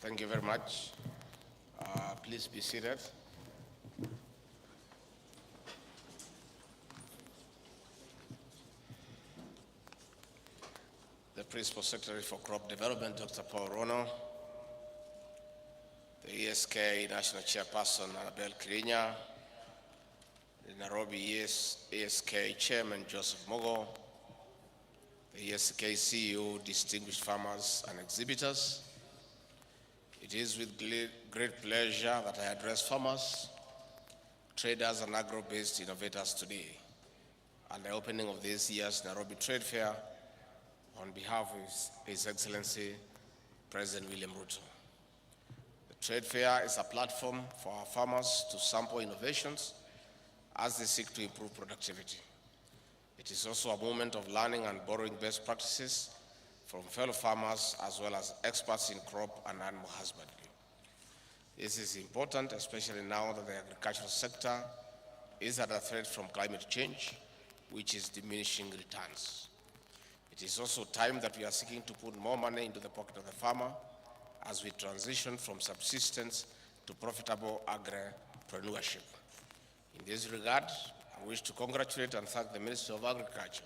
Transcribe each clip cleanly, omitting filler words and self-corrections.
Thank you very much. Please be seated. The Principal Secretary for Crop Development, Dr. Paul Rono, the ESK National Chairperson, Annabel Kirinya, the Nairobi ESK Chairman, Joseph Mogo, the ESK CEO, distinguished farmers and exhibitors. It is with great pleasure that I address farmers, traders, and agro-based innovators today at the opening of this year's Nairobi Trade Fair on behalf of His Excellency, President William Ruto. The Trade Fair is a platform for our farmers to sample innovations as they seek to improve productivity. It is also a moment of learning and borrowing best practices from fellow farmers as well as experts in crop and animal husbandry. This is important, especially now that the agricultural sector is under threat from climate change, which is diminishing returns. It is also time that we are seeking to put more money into the pocket of the farmer as we transition from subsistence to profitable agripreneurship. In this regard, I wish to congratulate and thank the Ministry of Agriculture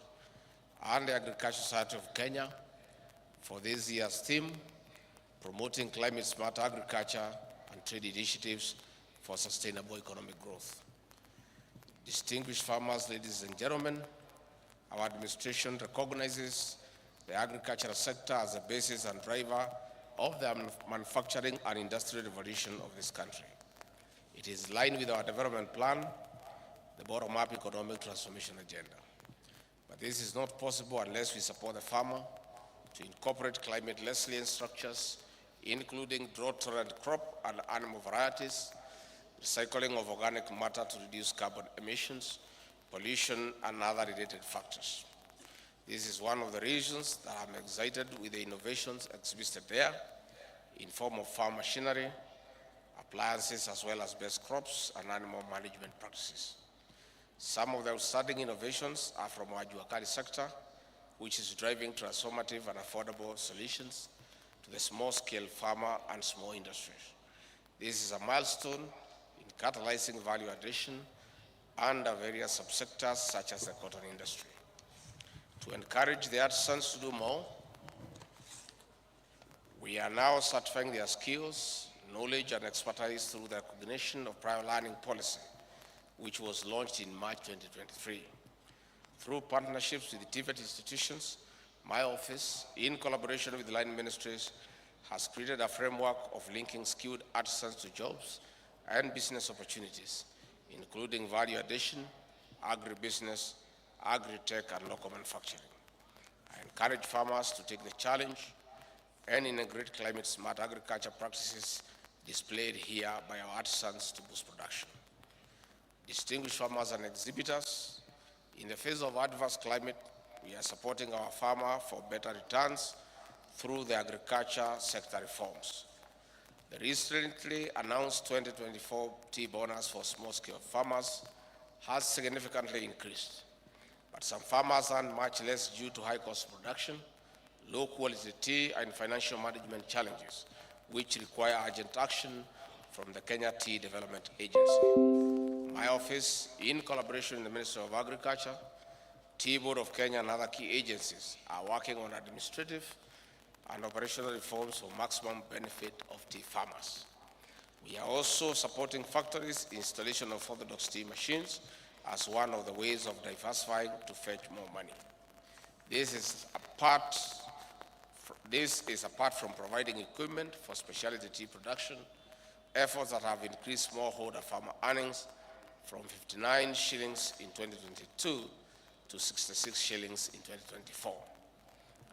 and the Agricultural Society of Kenya for this year's theme, promoting climate-smart agriculture and trade initiatives for sustainable economic growth. Distinguished farmers, ladies and gentlemen, our administration recognizes the agricultural sector as a basis and driver of the manufacturing and industrial revolution of this country. It is in line with our development plan, the bottom-up economic transformation agenda. But this is not possible unless we support the farmer to incorporate climate resilient structures, including drought-tolerant crop and animal varieties, recycling of organic matter to reduce carbon emissions, pollution, and other related factors. This is one of the reasons that I'm excited with the innovations exhibited there in form of farm machinery, appliances, as well as best crops and animal management practices. Some of the outstanding innovations are from our Juakali sector, which is driving transformative and affordable solutions to the small-scale farmer and small industries. This is a milestone in catalyzing value addition under various subsectors such as the cotton industry. To encourage the artisans to do more, we are now certifying their skills, knowledge, and expertise through the recognition of prior learning policy, which was launched in March 2023. Through partnerships with the TVET institutions, my office, in collaboration with the line ministries, has created a framework of linking skilled artisans to jobs and business opportunities, including value addition, agribusiness, agri-tech, and local manufacturing. I encourage farmers to take the challenge and integrate climate-smart agriculture practices displayed here by our artisans to boost production. Distinguished farmers and exhibitors, in the face of adverse climate, we are supporting our farmer for better returns through the agriculture sector reforms. The recently announced 2024 tea bonus for small-scale farmers has significantly increased, but some farmers earn much less due to high cost of production, low quality tea, and financial management challenges, which require urgent action from the Kenya Tea Development Agency. My office, in collaboration with the Ministry of Agriculture, Tea Board of Kenya, and other key agencies, are working on administrative and operational reforms for maximum benefit of tea farmers. We are also supporting factories' installation of orthodox tea machines as one of the ways of diversifying to fetch more money. This is apart from providing equipment for specialty tea production, efforts that have increased smallholder farmer earnings from 59 shillings in 2022 to 66 shillings in 2024.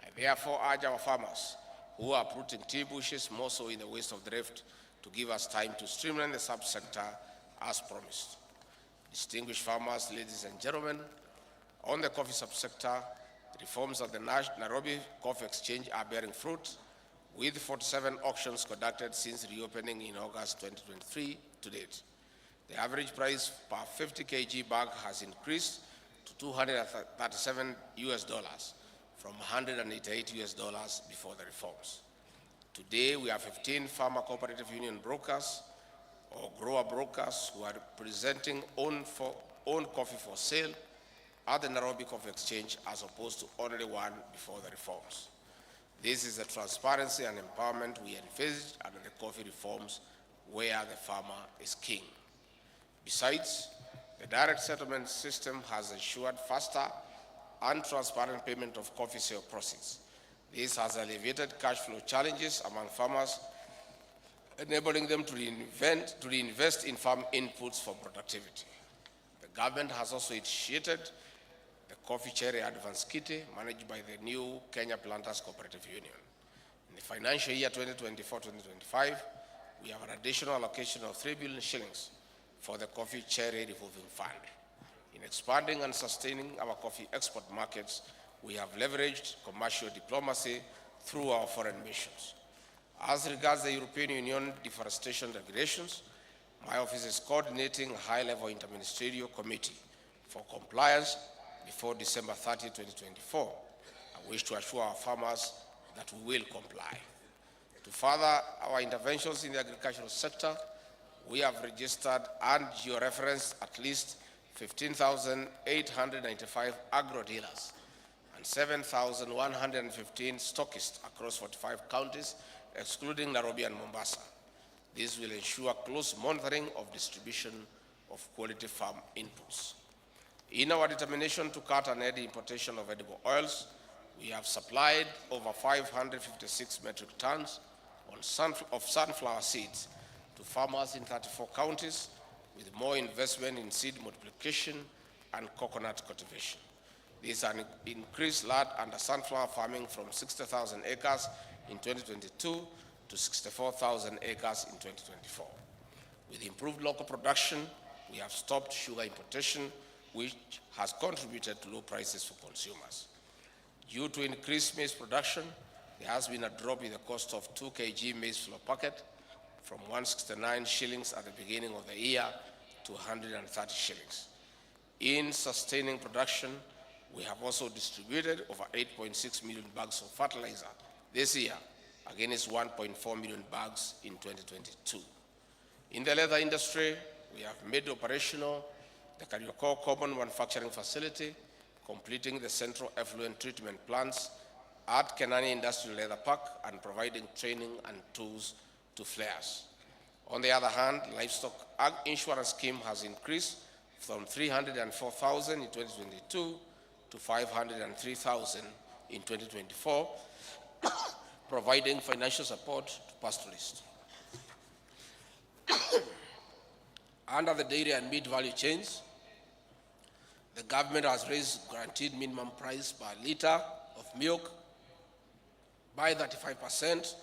I therefore urge our farmers who are uprooting tea bushes more so in the waste of the rift to give us time to streamline the subsector as promised. Distinguished farmers, ladies and gentlemen, on the coffee subsector, the reforms of the Nairobi Coffee Exchange are bearing fruit, with 47 auctions conducted since reopening in August 2023 to date. The average price per 50 kg bag has increased to $237 from $188 before the reforms. Today, we have 15 farmer cooperative union brokers or grower brokers who are presenting own coffee for sale at the Nairobi Coffee Exchange as opposed to only one before the reforms. This is the transparency and empowerment we envisaged under the coffee reforms where the farmer is king. Besides, the direct settlement system has ensured faster and transparent payment of coffee sale proceeds. This has alleviated cash flow challenges among farmers, enabling them to reinvest in farm inputs for productivity. The government has also initiated the Coffee Cherry Advance Kitty managed by the new Kenya Planters Cooperative Union. In the financial year 2024-2025, we have an additional allocation of 3 billion shillings for the Coffee Cherry Revolving Fund. In expanding and sustaining our coffee export markets, we have leveraged commercial diplomacy through our foreign missions. As regards the European Union deforestation regulations, my office is coordinating a high-level interministerial committee for compliance before December 30, 2024. I wish to assure our farmers that we will comply. To further our interventions in the agricultural sector, we have registered and georeferenced at least 15,895 agro-dealers and 7,115 stockists across 45 counties, excluding Nairobi and Mombasa. This will ensure close monitoring of distribution of quality farm inputs. In our determination to cut and end importation of edible oils, we have supplied over 556 metric tons of sunflower seeds to farmers in 34 counties, with more investment in seed multiplication and coconut cultivation. This has increased land under sunflower farming from 60,000 acres in 2022 to 64,000 acres in 2024. With improved local production, we have stopped sugar importation, which has contributed to low prices for consumers. Due to increased maize production, there has been a drop in the cost of 2 kg maize flour packet from 169 shillings at the beginning of the year to 130 shillings. In sustaining production, we have also distributed over 8.6 million bags of fertilizer this year, against 1.4 million bags in 2022. In the leather industry, we have made operational the Karioko Common Manufacturing Facility, completing the central effluent treatment plants at Kenani Industrial Leather Park and providing training and tools to flayers. On the other hand, livestock ag insurance scheme has increased from 304,000 in 2022 to 503,000 in 2024, providing financial support to pastoralists. Under the dairy and meat value chains, the government has raised guaranteed minimum price per litre of milk by 35%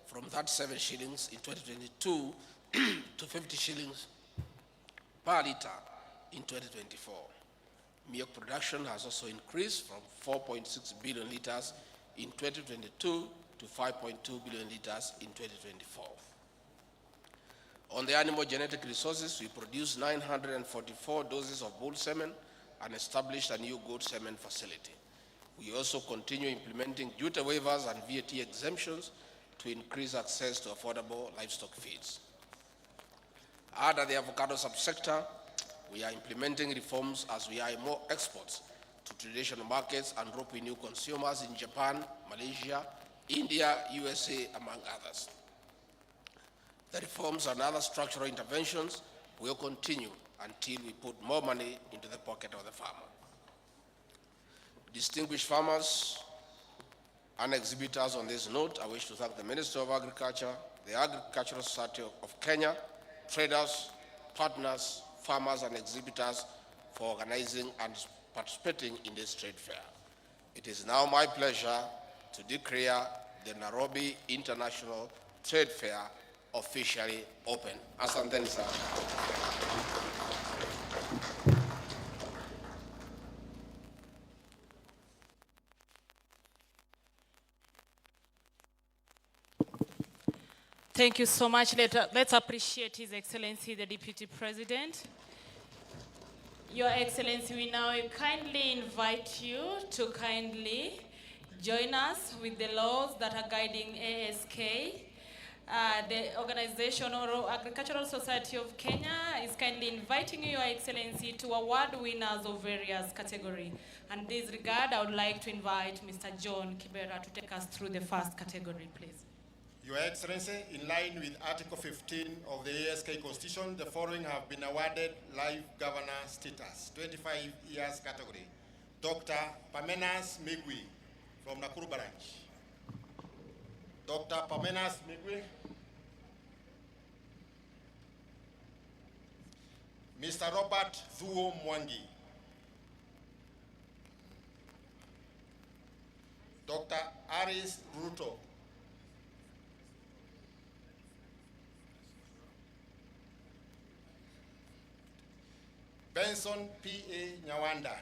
from 37 shillings in 2022 to 50 shillings per litre in 2024. Milk production has also increased from 4.6 billion litres in 2022 to 5.2 billion litres in 2024. On the animal genetic resources, we produced 944 doses of bull semen and established a new goat semen facility. We also continue implementing duty waivers and VAT exemptions to increase access to affordable livestock feeds. Under the avocado subsector, we are implementing reforms as we eye more exports to traditional markets and rope in new consumers in Japan, Malaysia, India, USA, among others. The reforms and other structural interventions will continue until we put more money into the pocket of the farmer. Distinguished farmers and exhibitors, on this note, I wish to thank the Minister of Agriculture, the Agricultural Society of Kenya, traders, partners, farmers and exhibitors for organizing and participating in this trade fair. It is now my pleasure to declare the Nairobi International Trade Fair officially open. Asanteni sana. Thank you so much. Let's appreciate His Excellency, the Deputy President. Your Excellency, we now kindly invite you to kindly join us with the laws that are guiding ASK. The Organization or Agricultural Society of Kenya is kindly inviting you, Your Excellency, to award winners of various categories. And in this regard, I would like to invite Mr. John Kibera to take us through the first category, please. Your Excellency, in line with Article 15 of the ASK Constitution, the following have been awarded Live Governor status, 25 years category. Dr. Pamenas Migwi from Nakuru Branch. Dr. Pamenas Migwi. Mr. Robert Thuo Mwangi. Dr. Aris Ruto. Benson P.A. Nyawanda.